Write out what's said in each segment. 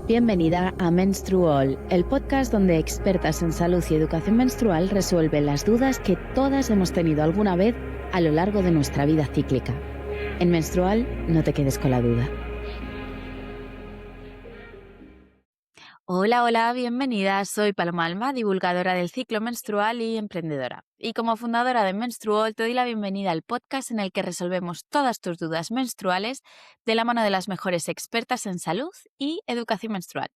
Bienvenida a Menstrual, el podcast donde expertas en salud y educación menstrual resuelven las dudas que todas hemos tenido alguna vez a lo largo de nuestra vida cíclica. En Menstrual, no te quedes con la duda. Hola, bienvenida. Soy Paloma Alma, divulgadora del ciclo menstrual y emprendedora. Y como fundadora de Menstrual, te doy la bienvenida al podcast en el que resolvemos todas tus dudas menstruales de la mano de las mejores expertas en salud y educación menstrual.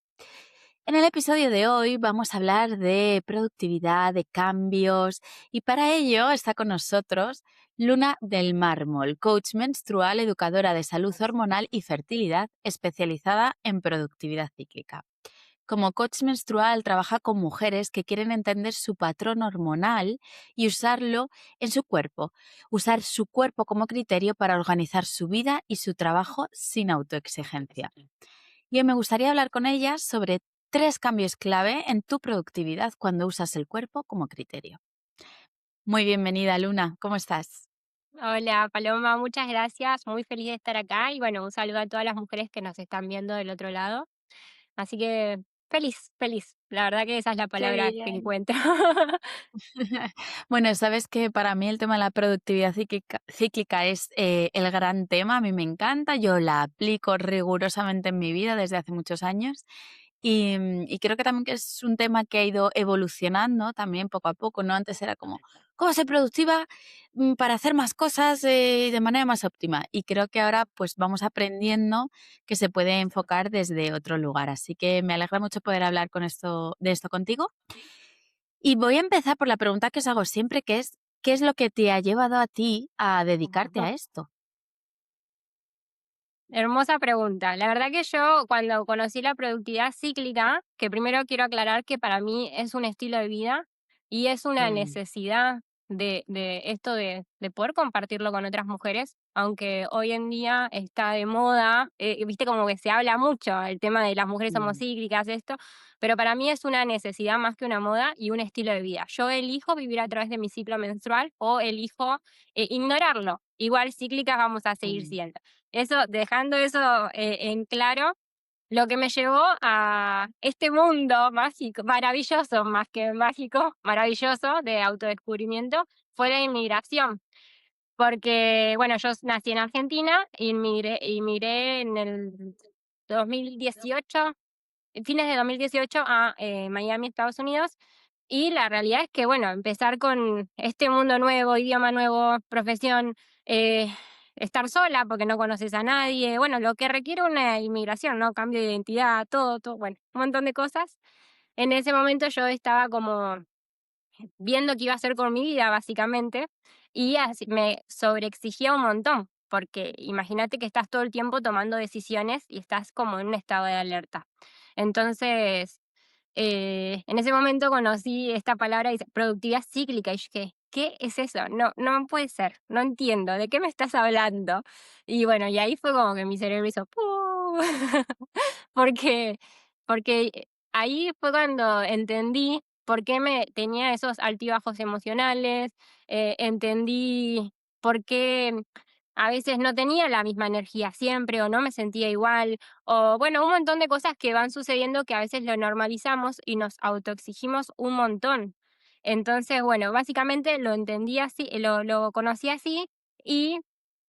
En el episodio de hoy vamos a hablar de productividad, de cambios, y para ello está con nosotros Luna del Mármol, coach menstrual, educadora de salud hormonal y fertilidad, especializada en productividad cíclica. Como coach menstrual trabaja con mujeres que quieren entender su patrón hormonal y usarlo en su cuerpo, usar su cuerpo como criterio para organizar su vida y su trabajo sin autoexigencia. Y hoy me gustaría hablar con ellas sobre 3 cambios clave en tu productividad cuando usas el cuerpo como criterio. Muy bienvenida, Luna, ¿cómo estás? Hola Paloma, muchas gracias, muy feliz de estar acá y bueno, un saludo a todas las mujeres que nos están viendo del otro lado. Así que feliz, feliz, la verdad que esa es la Qué palabra que bien. encuentro. Bueno, sabes que para mí el tema de la productividad cíclica es el gran tema, a mí me encanta, yo la aplico rigurosamente en mi vida desde hace muchos años y creo que también que es un tema que ha ido evolucionando también poco a poco, ¿no? Antes era como, ¿cómo ser productiva para hacer más cosas de manera más óptima? Y creo que ahora pues vamos aprendiendo que se puede enfocar desde otro lugar, así que me alegra mucho poder hablar de esto contigo. Y voy a empezar por la pregunta que os hago siempre, que es, ¿qué es lo que te ha llevado a ti a dedicarte a esto? Hermosa pregunta. La verdad que yo cuando conocí la productividad cíclica, que primero quiero aclarar que para mí es un estilo de vida y es una Mm, necesidad de esto de poder compartirlo con otras mujeres, aunque hoy en día está de moda, viste como que se habla mucho el tema de las mujeres somos mm, cíclicas, esto, pero para mí es una necesidad más que una moda y un estilo de vida. Yo elijo vivir a través de mi ciclo menstrual o elijo ignorarlo. Igual cíclicas vamos a seguir mm, siendo. Eso, dejando eso en claro, lo que me llevó a este mundo mágico, maravilloso, más que mágico, maravilloso de autodescubrimiento, fue la inmigración. Porque, bueno, yo nací en Argentina, inmigré en el 2018, fines de 2018 a Miami, Estados Unidos. Y la realidad es que, bueno, empezar con este mundo nuevo, idioma nuevo, profesión, eh, estar sola porque no conoces a nadie, bueno, lo que requiere una inmigración, ¿no? Cambio de identidad, todo, todo, bueno, un montón de cosas. En ese momento yo estaba como viendo qué iba a hacer con mi vida, básicamente, y así me sobreexigía un montón, porque imagínate que estás todo el tiempo tomando decisiones y estás como en un estado de alerta. Entonces, en ese momento conocí esta palabra, dice, productividad cíclica, y yo dije, ¿qué es eso? No, no puede ser, no entiendo, ¿de qué me estás hablando? Y bueno, y ahí fue como que mi cerebro hizo, ¡pu! porque, porque ahí fue cuando entendí por qué me tenía esos altibajos emocionales, entendí por qué a veces no tenía la misma energía siempre o no me sentía igual, o bueno, un montón de cosas que van sucediendo que a veces lo normalizamos y nos autoexigimos un montón. Entonces, bueno, básicamente lo entendí así, lo conocí así y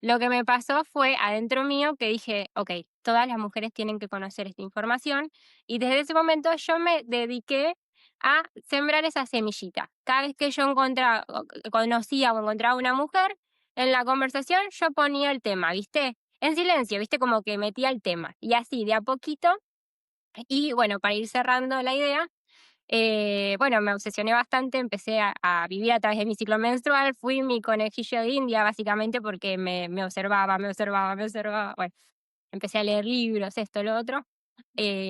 lo que me pasó fue adentro mío que dije, ok, todas las mujeres tienen que conocer esta información y desde ese momento yo me dediqué a sembrar esa semillita. Cada vez que yo conocía o encontraba una mujer, en la conversación yo ponía el tema, ¿viste? En silencio, ¿viste? Como que metía el tema. Y así, de a poquito. Y bueno, para ir cerrando la idea, bueno, me obsesioné bastante, empecé a vivir a través de mi ciclo menstrual, fui mi conejillo de India básicamente porque me observaba, me observaba, me observaba. Bueno, empecé a leer libros, esto, lo otro,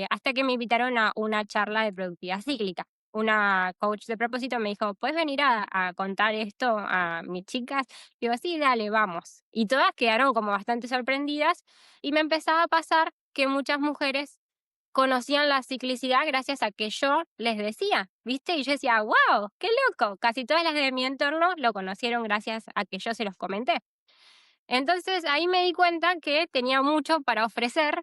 hasta que me invitaron a una charla de productividad cíclica. Una coach de propósito me dijo, ¿puedes venir a contar esto a mis chicas? Digo, sí, dale, vamos. Y todas quedaron como bastante sorprendidas y me empezaba a pasar que muchas mujeres conocían la ciclicidad gracias a que yo les decía, ¿viste? Y yo decía, wow, qué loco. Casi todas las de mi entorno lo conocieron gracias a que yo se los comenté. Entonces ahí me di cuenta que tenía mucho para ofrecer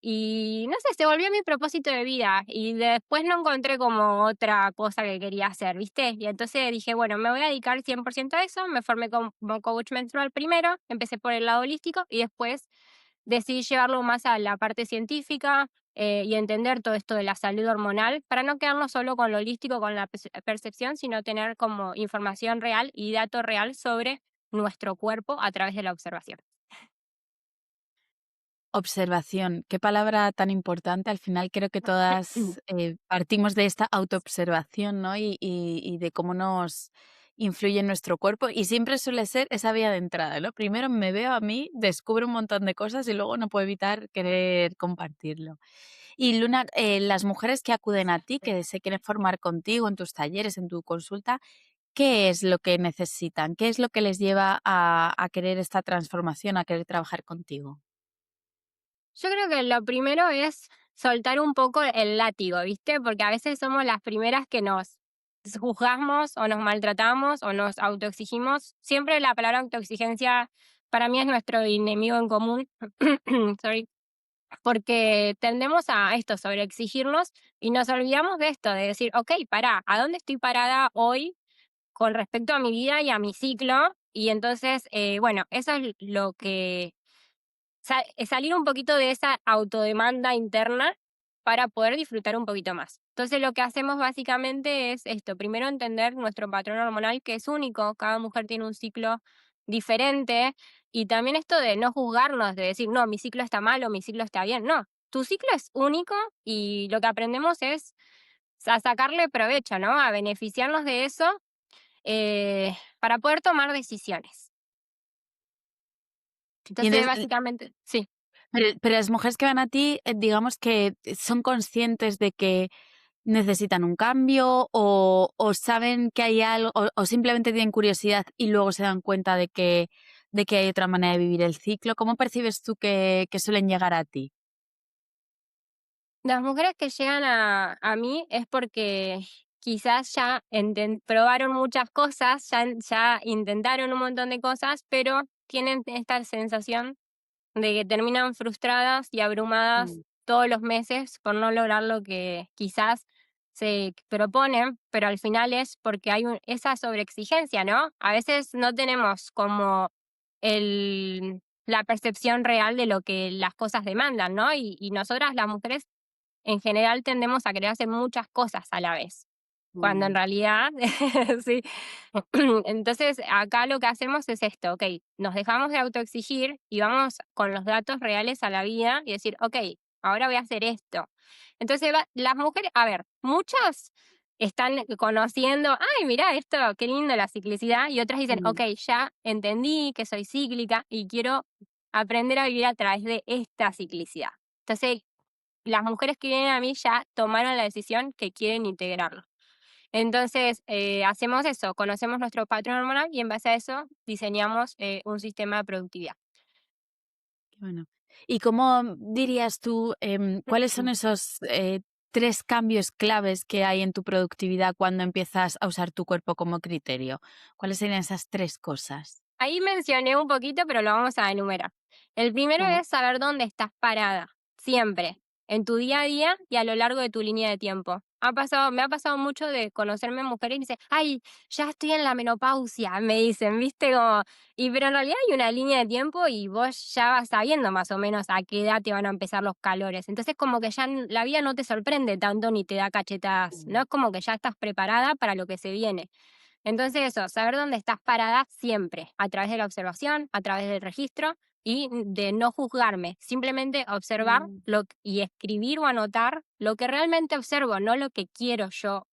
y no sé, se volvió mi propósito de vida y después no encontré como otra cosa que quería hacer, ¿viste? Y entonces dije, bueno, me voy a dedicar 100% a eso, me formé como coach menstrual primero, empecé por el lado holístico y después decidí llevarlo más a la parte científica y entender todo esto de la salud hormonal para no quedarnos solo con lo holístico, con la percepción, sino tener como información real y dato real sobre nuestro cuerpo a través de la observación. Observación, qué palabra tan importante. Al final creo que todas partimos de esta autoobservación, ¿no? Y de cómo nos influye en nuestro cuerpo. Y siempre suele ser esa vía de entrada, ¿no? Primero me veo a mí, descubro un montón de cosas y luego no puedo evitar querer compartirlo. Y Luna, las mujeres que acuden a ti, que se quieren formar contigo en tus talleres, en tu consulta, ¿qué es lo que necesitan? ¿Qué es lo que les lleva a querer esta transformación, a querer trabajar contigo? Yo creo que lo primero es soltar un poco el látigo, ¿viste? Porque a veces somos las primeras que nos juzgamos o nos maltratamos o nos autoexigimos. Siempre la palabra autoexigencia para mí es nuestro enemigo en común. Sorry. Porque tendemos a esto, sobreexigirnos y nos olvidamos de esto, de decir, ok, pará, ¿a dónde estoy parada hoy con respecto a mi vida y a mi ciclo? Y entonces, bueno, eso es lo que salir un poquito de esa autodemanda interna para poder disfrutar un poquito más. Entonces lo que hacemos básicamente es esto, primero entender nuestro patrón hormonal que es único, cada mujer tiene un ciclo diferente y también esto de no juzgarnos, de decir, no, mi ciclo está mal o mi ciclo está bien, no, tu ciclo es único y lo que aprendemos es a sacarle provecho, ¿no? A beneficiarnos de eso para poder tomar decisiones. Y Entonces, entonces, básicamente, sí. pero las mujeres que van a ti, digamos que son conscientes de que necesitan un cambio o saben que hay algo o simplemente tienen curiosidad y luego se dan cuenta de que hay otra manera de vivir el ciclo. ¿Cómo percibes tú que suelen llegar a ti? Las mujeres que llegan a mí es porque quizás ya probaron muchas cosas, ya intentaron un montón de cosas, pero tienen esta sensación de que terminan frustradas y abrumadas Mm, todos los meses por no lograr lo que quizás se proponen, pero al final es porque hay esa sobreexigencia, ¿no? A veces no tenemos como la percepción real de lo que las cosas demandan, ¿no? Y nosotras las mujeres en general tendemos a querer hacer muchas cosas a la vez, cuando en mm, realidad, sí. Entonces, acá lo que hacemos es esto, ok, nos dejamos de autoexigir y vamos con los datos reales a la vida y decir, ok, ahora voy a hacer esto. Entonces, las mujeres, a ver, muchas están conociendo, ay, mira esto, qué lindo la ciclicidad, y otras dicen, ok, mm, ya entendí que soy cíclica y quiero aprender a vivir a través de esta ciclicidad. Entonces, las mujeres que vienen a mí ya tomaron la decisión que quieren integrarlo. Entonces, hacemos eso, conocemos nuestro patrón hormonal y en base a eso diseñamos un sistema de productividad. qué bueno. ¿Y cómo dirías tú, cuáles son esos 3 cambios claves que hay en tu productividad cuando empiezas a usar tu cuerpo como criterio? ¿Cuáles serían esas 3 cosas? Ahí mencioné un poquito, pero lo vamos a enumerar. El primero Ujú. es saber dónde estás parada, siempre, en tu día a día y a lo largo de tu línea de tiempo. Me ha pasado mucho de conocerme mujeres y me dicen, ay, ya estoy en la menopausia, me dicen, ¿viste? Como, pero en realidad hay una línea de tiempo y vos ya vas sabiendo más o menos a qué edad te van a empezar los calores. Entonces como que ya la vida no te sorprende tanto ni te da cachetadas, ¿no? Es como que ya estás preparada para lo que se viene. Entonces eso, saber dónde estás parada siempre, a través de la observación, a través del registro y de no juzgarme, simplemente observar Mm, y escribir o anotar lo que realmente observo, no lo que quiero yo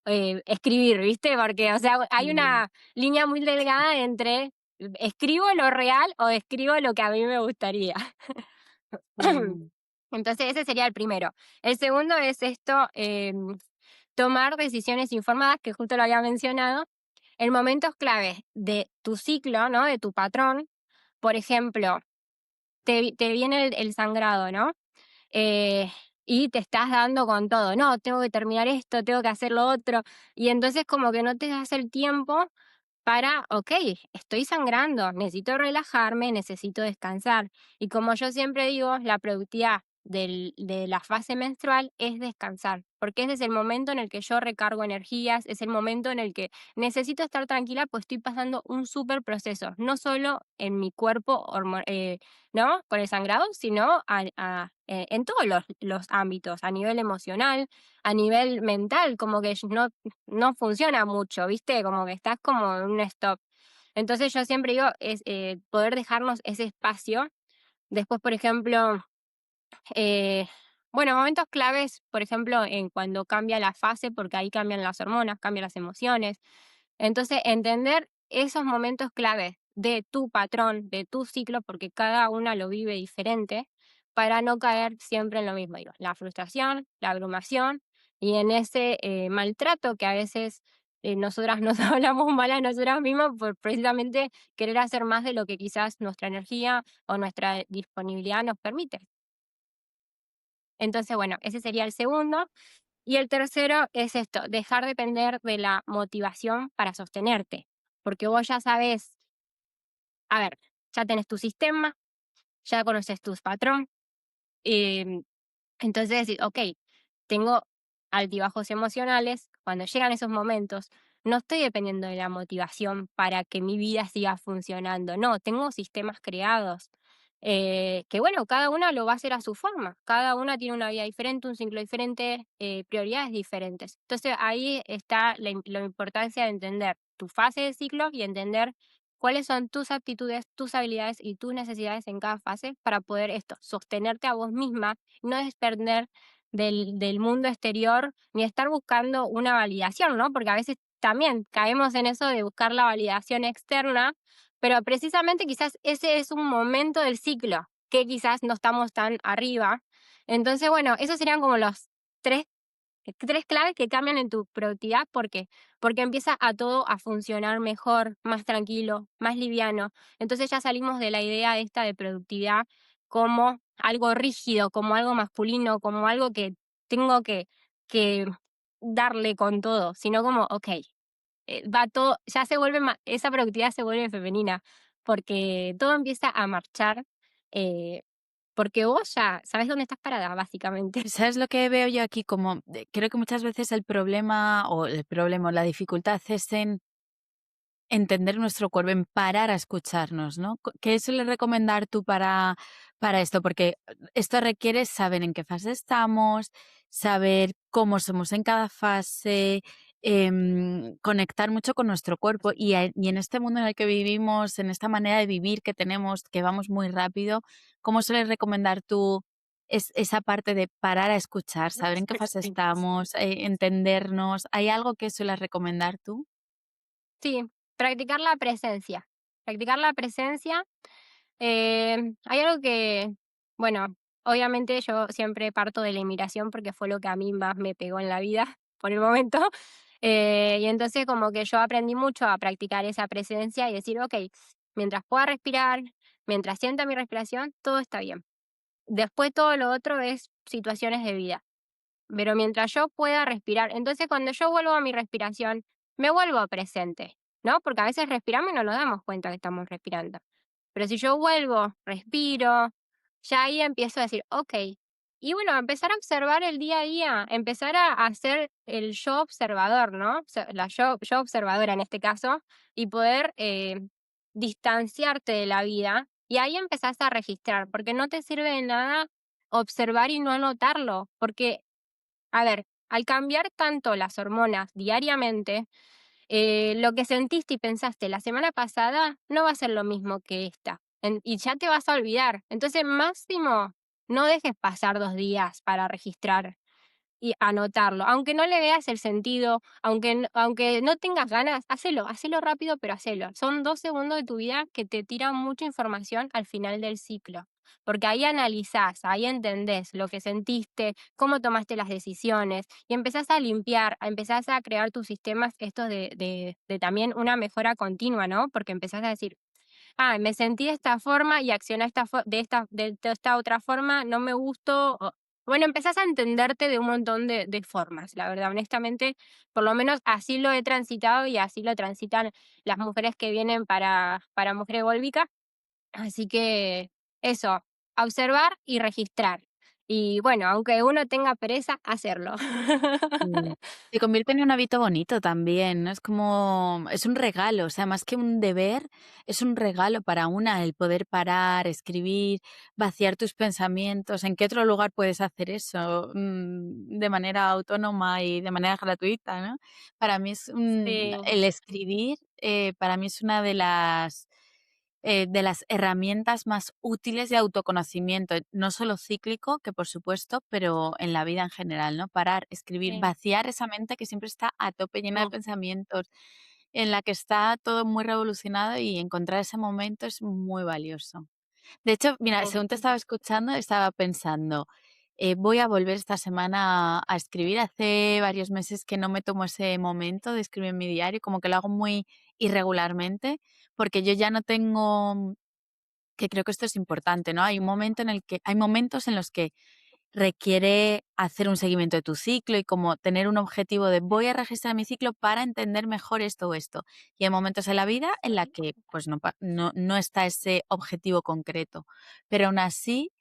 escribir, ¿viste? Porque, o sea, hay mm, una línea muy delgada entre escribo lo real o escribo lo que a mí me gustaría. mm, Entonces, ese sería el primero. El segundo es esto, tomar decisiones informadas, que justo lo había mencionado, en momentos claves de tu ciclo, ¿no? De tu patrón. Por ejemplo, te viene el sangrado, ¿no? Eh, y te estás dando con todo, no, tengo que terminar esto, tengo que hacer lo otro. Y entonces como que no te das el tiempo para, ok, estoy sangrando, necesito relajarme, necesito descansar. Y como yo siempre digo, la productividad de la fase menstrual es descansar, porque ese es el momento en el que yo recargo energías, es el momento en el que necesito estar tranquila, pues estoy pasando un súper proceso, no solo en mi cuerpo, ¿no? Con el sangrado, sino en todos los ámbitos, a nivel emocional, a nivel mental, como que no funciona mucho, ¿viste? Como que estás como en un stop. Entonces yo siempre digo, es poder dejarnos ese espacio. Después, por ejemplo, eh, bueno, momentos claves, por ejemplo, en cuando cambia la fase, porque ahí cambian las hormonas, cambian las emociones. Entonces, entender esos momentos claves de tu patrón, de tu ciclo, porque cada una lo vive diferente, para no caer siempre en lo mismo, digo, la frustración, la abrumación y en ese maltrato que a veces nosotras nos hablamos mal a nosotras mismas por precisamente querer hacer más de lo que quizás nuestra energía o nuestra disponibilidad nos permite. Entonces, bueno, ese sería el segundo. Y el tercero es esto, dejar de depender de la motivación para sostenerte, porque vos ya sabes, a ver, ya tenés tu sistema, ya conoces tus patrón, em, entonces decir, ok, tengo altibajos emocionales, cuando llegan esos momentos, no estoy dependiendo de la motivación para que mi vida siga funcionando, no, tengo sistemas creados, que bueno, cada una lo va a hacer a su forma, cada una tiene una vida diferente, un ciclo diferente, prioridades diferentes. Entonces ahí está la importancia de entender tu fase de ciclo y entender cuáles son tus aptitudes, tus habilidades y tus necesidades en cada fase para poder esto, sostenerte a vos misma, no depender del mundo exterior, ni estar buscando una validación, ¿no? Porque a veces también caemos en eso de buscar la validación externa, pero precisamente quizás ese es un momento del ciclo que quizás no estamos tan arriba. Entonces, bueno, esos serían como los tres, tres claves que cambian en tu productividad. ¿Por qué? Porque empieza a todo a funcionar mejor, más tranquilo, más liviano. Entonces ya salimos de la idea esta de productividad como algo rígido, como algo masculino, como algo que tengo que darle con todo, sino como, ok, va todo, ya se vuelve, esa productividad se vuelve femenina, porque todo empieza a marchar, eh, porque vos ya sabes dónde estás parada, básicamente. ¿Sabes lo que veo yo aquí? Como creo que muchas veces o la dificultad es en entender nuestro cuerpo, en parar a escucharnos, ¿no? ¿Qué sueles recomendar tú para esto? Porque esto requiere saber en qué fase estamos, saber cómo somos en cada fase, conectar mucho con nuestro cuerpo y en este mundo en el que vivimos, en esta manera de vivir que tenemos, que vamos muy rápido, ¿cómo sueles recomendar tú esa parte de parar a escuchar, saber en qué fase estamos, entendernos? ¿Hay algo que sueles recomendar tú? Sí, practicar la presencia. Practicar la presencia. Hay algo que, bueno, obviamente yo siempre parto de la inmigración porque fue lo que a mí más me pegó en la vida por el momento. Y entonces como que yo aprendí mucho a practicar esa presencia y decir, ok, mientras pueda respirar, mientras sienta mi respiración, todo está bien. Después todo lo otro es situaciones de vida. Pero mientras yo pueda respirar, entonces cuando yo vuelvo a mi respiración, me vuelvo presente, ¿no? Porque a veces respiramos y no nos damos cuenta que estamos respirando. Pero si yo vuelvo, respiro, ya ahí empiezo a decir, ok. Y bueno, empezar a observar el día a día, empezar a hacer el yo observador, ¿no? O sea, la yo observadora en este caso, y poder distanciarte de la vida. Y ahí empezás a registrar, porque no te sirve de nada observar y no anotarlo, porque a ver, al cambiar tanto las hormonas diariamente, lo que sentiste y pensaste la semana pasada no va a ser lo mismo que esta. Y ya te vas a olvidar. Entonces, máximo, no dejes pasar 2 días para registrar y anotarlo. Aunque no le veas el sentido, aunque no tengas ganas, hacelo rápido, pero hacelo. Son 2 segundos de tu vida que te tiran mucha información al final del ciclo. Porque ahí analizás, ahí entendés lo que sentiste, cómo tomaste las decisiones y empezás a limpiar, empezás a crear tus sistemas, estos de también una mejora continua, ¿no? Porque empezás a decir, ah, me sentí de esta forma y accioné de esta otra forma, no me gustó. Bueno, empezás a entenderte de un montón de formas, la verdad, honestamente, por lo menos así lo he transitado y así lo transitan las mujeres que vienen para Mujeres Volvica. Así que eso, a observar y registrar. Y bueno, aunque uno tenga pereza, hacerlo. Sí. Se convierte en un hábito bonito también, ¿no? Es como es un regalo, o sea, más que un deber, es un regalo para una el poder parar, escribir, vaciar tus pensamientos. ¿En qué otro lugar puedes hacer eso, de manera autónoma y de manera gratuita, no? Para mí es Sí, el escribir, para mí es una de las herramientas más útiles de autoconocimiento, no solo cíclico, que por supuesto, pero en la vida en general, ¿no? Parar, escribir, sí. vaciar esa mente que siempre está a tope llena de Mm, pensamientos, en la que está todo muy revolucionado y encontrar ese momento es muy valioso. De hecho, mira, sí. según te estaba escuchando, estaba pensando, voy a volver esta semana a escribir. Hace varios meses que no me tomo ese momento de escribir en mi diario, como que lo hago muy irregularmente, porque yo ya no tengo, que creo que esto es importante, ¿no? Hay momentos en los que requiere hacer un seguimiento de tu ciclo y como tener un objetivo de voy a registrar mi ciclo para entender mejor esto o esto. Y hay momentos en la vida en la que pues no está ese objetivo concreto. Pero aún así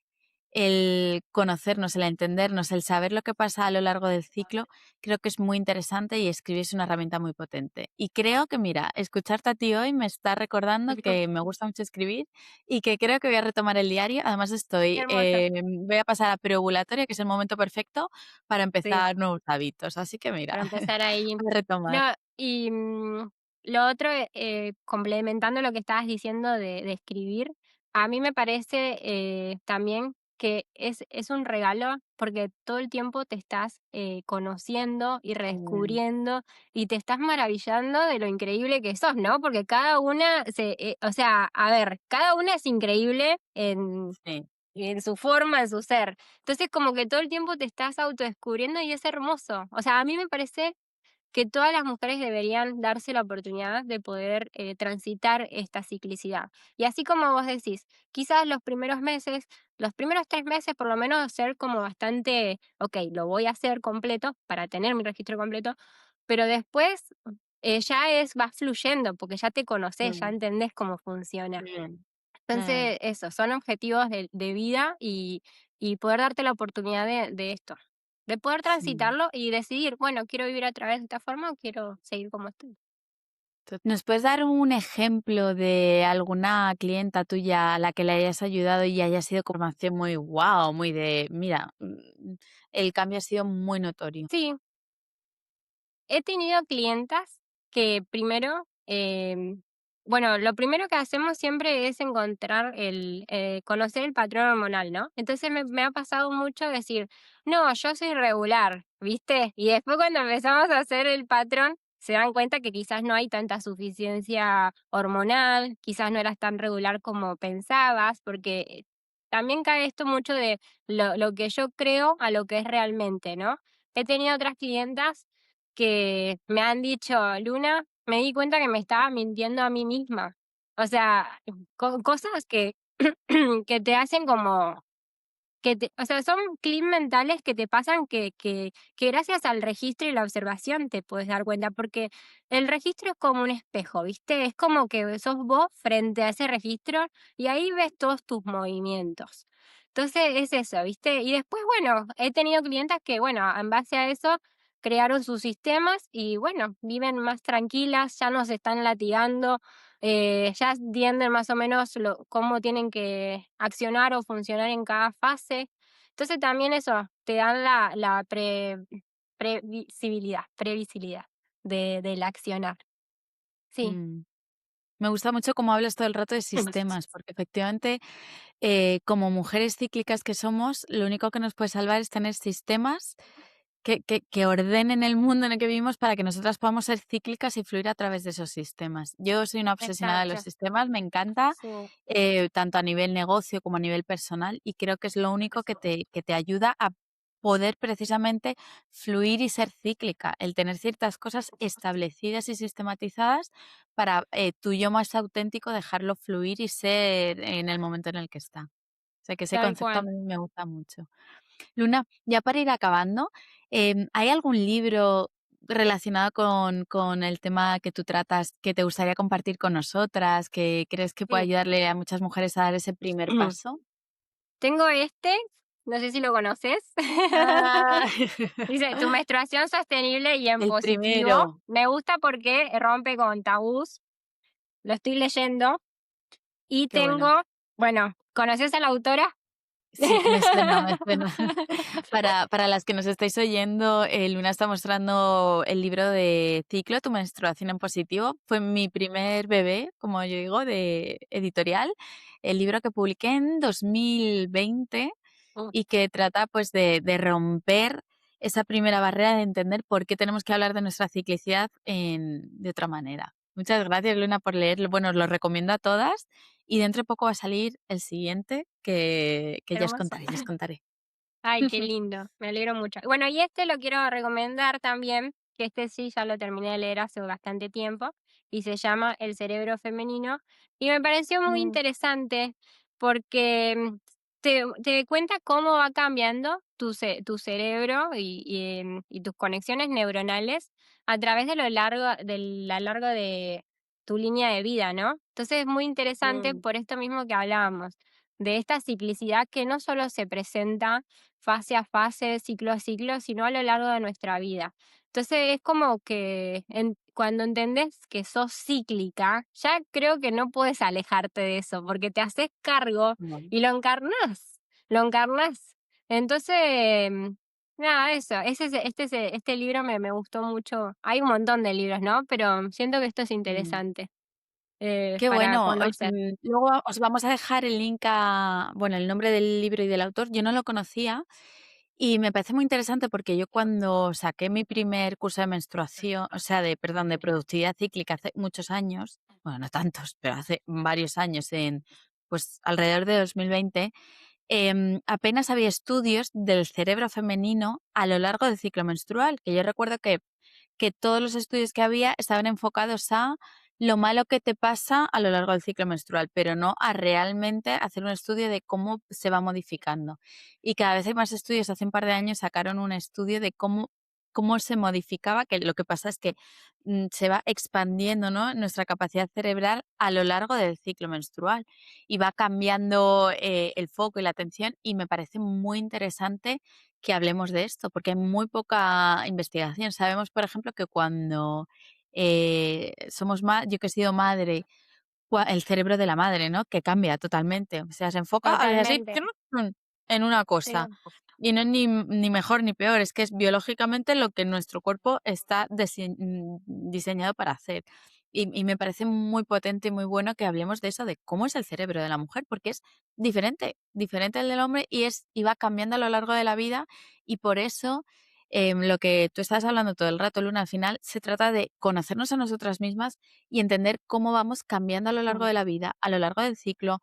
el conocernos, el entendernos, el saber lo que pasa a lo largo del ciclo, creo que es muy interesante y escribir es una herramienta muy potente. Y creo que, mira, escucharte a ti hoy me está recordando que me gusta mucho escribir y que creo que voy a retomar el diario. Además, Qué hermoso. voy a pasar a preovulatoria, que es el momento perfecto para Sí. empezar nuevos hábitos. Así que, mira, Para empezar ahí. voy a retomar. No, y, lo otro, complementando lo que estabas diciendo de escribir, a mí me parece, también que es un regalo, porque todo el tiempo te estás, conociendo y Mm, redescubriendo, y te estás maravillando de lo increíble que sos, ¿no? Porque cada una o sea, a ver, cada una es increíble sí, en su forma, en su ser. Entonces, como que todo el tiempo te estás autodescubriendo y es hermoso. O sea, a mí me parece que todas las mujeres deberían darse la oportunidad de poder transitar esta ciclicidad. Y así como vos decís, quizás los primeros meses, los primeros 3 meses por lo menos ser como bastante, ok, lo voy a hacer completo para tener mi registro completo, pero después va fluyendo porque ya te conoces, ya mm, entendés cómo funciona. mm, mm, Entonces, eso, son objetivos de vida y poder darte la oportunidad de esto, de poder sí. transitarlo y decidir, bueno, quiero vivir a través de esta forma o quiero seguir como estoy. ¿Nos puedes dar un ejemplo de alguna clienta tuya a la que le hayas ayudado y haya sido como información muy guau, muy de, mira, el cambio ha sido muy notorio? Sí, he tenido clientas que primero, bueno, lo primero que hacemos siempre es encontrar conocer el patrón hormonal, ¿no? Entonces me ha pasado mucho decir, no, yo soy regular, ¿viste? Y después cuando empezamos a hacer el patrón, se dan cuenta que quizás no hay tanta suficiencia hormonal, quizás no eras tan regular como pensabas, porque también cae esto mucho de lo que yo creo a lo que es realmente, ¿no? He tenido otras clientas que me han dicho: "Luna, me di cuenta que me estaba mintiendo a mí misma". O sea, cosas que que te hacen como o sea, son clics mentales que te pasan que gracias al registro y la observación te puedes dar cuenta, porque el registro es como un espejo, ¿viste? Es como que sos vos frente a ese registro y ahí ves todos tus movimientos. Entonces es eso, ¿viste? Y después, bueno, he tenido clientas que, bueno, en base a eso crearon sus sistemas y, bueno, viven más tranquilas, ya no se están latigando, ya entienden más o menos cómo tienen que accionar o funcionar en cada fase. Entonces también eso, te dan la previsibilidad del accionar. Sí. Mm. Me gusta mucho cómo hablas todo el rato de sistemas, porque efectivamente, como mujeres cíclicas que somos, lo único que nos puede salvar es tener sistemas que ordenen el mundo en el que vivimos para que nosotras podamos ser cíclicas y fluir a través de esos sistemas. Yo soy una obsesionada de los Exacto. sistemas, me encanta, Sí, tanto a nivel negocio como a nivel personal, y creo que es lo único que te ayuda a poder precisamente fluir y ser cíclica, el tener ciertas cosas establecidas y sistematizadas para tu yo más auténtico dejarlo fluir y ser en el momento en el que está. O sea, que ese tal concepto a cual. mí me gusta mucho. Luna, ya para ir acabando, ¿hay algún libro relacionado con el tema que tú tratas que te gustaría compartir con nosotras, que crees que puede Sí. ayudarle a muchas mujeres a dar ese primer paso? Tengo este, no sé si lo conoces. Ah, Dice, tu menstruación sostenible y en el positivo. primero. Me gusta porque rompe con tabús. Lo estoy leyendo y Qué bueno. tengo, bueno, ¿conoces a la autora? Sí, me suena, me suena. Para las que nos estáis oyendo, Luna está mostrando el libro de Ciclo, tu menstruación en positivo. Fue mi primer bebé, como yo digo, de editorial. El libro que publiqué en 2020 Mm, y que trata pues de romper esa primera barrera de entender por qué tenemos que hablar de nuestra ciclicidad de otra manera. Muchas gracias, Luna, por leerlo. Bueno, os lo recomiendo a todas y dentro de poco va a salir el siguiente que ya os hermoso. contaré, ya os contaré. Ay, qué lindo, me alegro mucho. Bueno, y este lo quiero recomendar también, que este sí ya lo terminé de leer hace bastante tiempo, y se llama El cerebro femenino, y me pareció muy Mm, interesante porque te cuenta cómo va cambiando tu cerebro y tus conexiones neuronales a través de lo largo de tu línea de vida, ¿no? Entonces es muy interesante mm, por esto mismo que hablábamos, de esta ciclicidad que no solo se presenta fase a fase, ciclo a ciclo, sino a lo largo de nuestra vida. Entonces es como que cuando entendés que sos cíclica, ya creo que no puedes alejarte de eso, porque te haces cargo bueno. y lo encarnás. Entonces, nada, eso, este libro me gustó mucho. Hay un montón de libros, ¿no? Pero siento que esto es Mm. interesante Qué para bueno. conocer. Luego os vamos a dejar el link bueno, el nombre del libro y del autor. Yo no lo conocía y me parece muy interesante porque yo cuando saqué mi primer curso de menstruación, o sea, perdón, de productividad cíclica hace muchos años, bueno, no tantos, pero hace varios años, pues alrededor de 2020, apenas había estudios del cerebro femenino a lo largo del ciclo menstrual, que yo recuerdo que todos los estudios que había estaban enfocados a lo malo que te pasa a lo largo del ciclo menstrual, pero no a realmente hacer un estudio de cómo se va modificando. Y cada vez hay más estudios. Hace un par de años sacaron un estudio de cómo se modificaba, que lo que pasa es que se va expandiendo, ¿no?, nuestra capacidad cerebral a lo largo del ciclo menstrual y va cambiando el foco y la atención y me parece muy interesante que hablemos de esto, porque hay muy poca investigación. Sabemos, por ejemplo, que cuando somos yo que he sido madre, el cerebro de la madre, ¿no? Que cambia totalmente. O sea, se enfoca así Totalmente. en una Sí. cosa. Y no es ni mejor ni peor, es que es biológicamente lo que nuestro cuerpo está diseñado para hacer. Y me parece muy potente y muy bueno que hablemos de eso, de cómo es el cerebro de la mujer, porque es diferente al del hombre y va cambiando a lo largo de la vida y por eso lo que tú estás hablando todo el rato, Luna, al final se trata de conocernos a nosotras mismas y entender cómo vamos cambiando a lo largo Mm, de la vida, a lo largo del ciclo,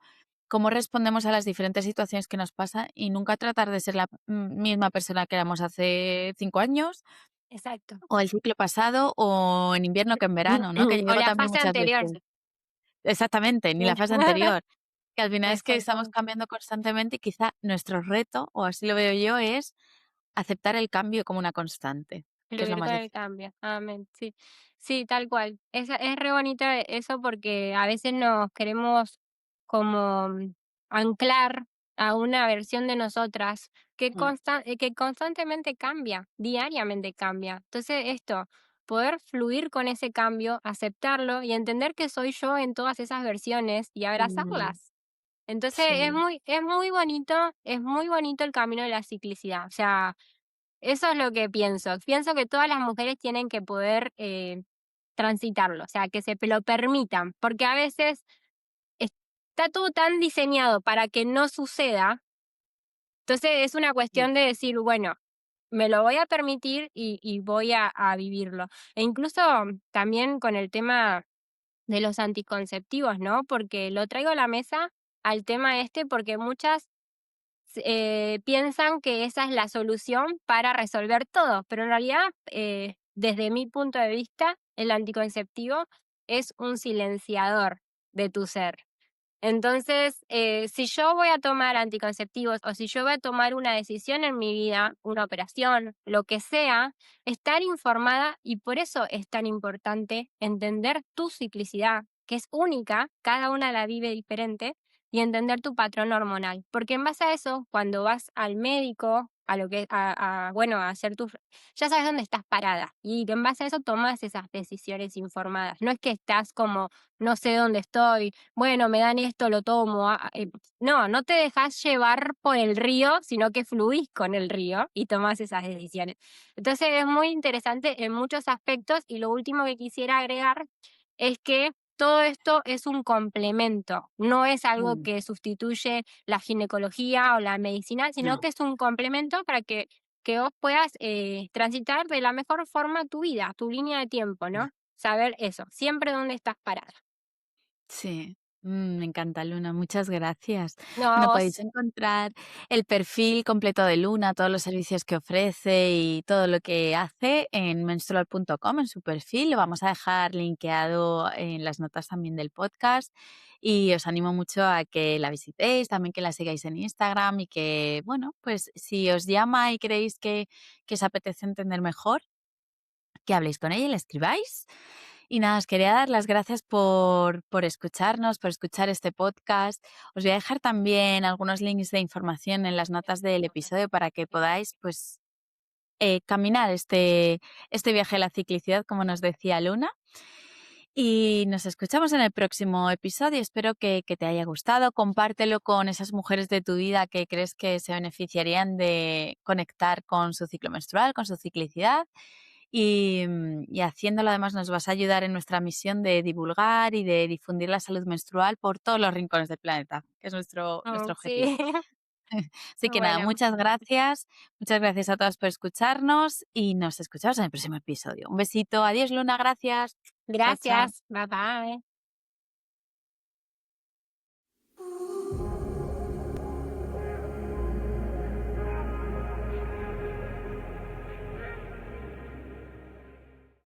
cómo respondemos a las diferentes situaciones que nos pasan y nunca tratar de ser la misma persona que éramos hace 5 años exacto. o el ciclo pasado o en invierno que en verano, ¿no? Que yo O digo la también fase muchas anterior. veces. Exactamente, ni la fase anterior. Que al final es que estamos Exacto. cambiando constantemente y quizá nuestro reto, o así lo veo yo, es aceptar el cambio como una constante, que es lo Fluir más con el difícil. cambio. Amén. Sí, sí, tal cual. Es re bonito eso porque a veces nos queremos como anclar a una versión de nosotras Mm, que constantemente cambia, diariamente cambia. Entonces, esto, poder fluir con ese cambio, aceptarlo y entender que soy yo en todas esas versiones y mm, abrazarlas. Entonces, sí. es muy bonito el camino de la ciclicidad. O sea, eso es lo que pienso. Pienso que todas las mujeres tienen que poder transitarlo, o sea, que se lo permitan, porque a veces está todo tan diseñado para que no suceda, entonces es una Mm, cuestión de decir, bueno, me lo voy a permitir y voy a vivirlo. E incluso también con el tema de los anticonceptivos, ¿no? Porque lo traigo a la mesa al tema este porque muchas piensan que esa es la solución para resolver todo, pero en realidad, desde mi punto de vista, el anticonceptivo es un silenciador de tu ser. Entonces, si yo voy a tomar anticonceptivos o si yo voy a tomar una decisión en mi vida, una operación, lo que sea, estar informada y por eso es tan importante entender tu ciclicidad, que es única, cada una la vive diferente. y entender tu patrón hormonal. Porque en base a eso, cuando vas al médico, a lo que bueno, a hacer tus ya sabes dónde estás parada y en base a eso tomas esas decisiones informadas. No es que estás como, no sé dónde estoy, bueno, me dan esto, lo tomo. No, no te dejas llevar por el río, sino que fluís con el río y tomas esas decisiones. Entonces es muy interesante en muchos aspectos y lo último que quisiera agregar es que todo esto es un complemento, no es algo Mm, que sustituye la ginecología o la medicina, sino no. que es un complemento para que vos puedas transitar de la mejor forma tu vida, tu línea de tiempo, ¿no? Saber eso, siempre dónde estás parada. Sí, me encanta Luna, muchas gracias. No, a Bueno, podéis vos. encontrar el perfil completo de Luna, todos los servicios que ofrece y todo lo que hace en menstrual.com, en su perfil. Lo vamos a dejar linkeado en las notas también del podcast y os animo mucho a que la visitéis, también que la sigáis en Instagram y que, bueno, pues si os llama y creéis que os apetece entender mejor, que habléis con ella y le escribáis. Y nada, os quería dar las gracias por escucharnos, por escuchar este podcast. Os voy a dejar también algunos links de información en las notas del episodio para que podáis, pues, caminar este viaje a la ciclicidad, como nos decía Luna. Y nos escuchamos en el próximo episodio. Espero que te haya gustado. Compártelo con esas mujeres de tu vida que crees que se beneficiarían de conectar con su ciclo menstrual, con su ciclicidad. Y haciéndolo además nos vas a ayudar en nuestra misión de divulgar y de difundir la salud menstrual por todos los rincones del planeta, que es nuestro objetivo. Sí. Así que nada, Bueno, muchas gracias a todas por escucharnos y nos escuchamos en el próximo episodio. Un besito, adiós Luna, gracias. Chao, chao. gracias. Bye bye.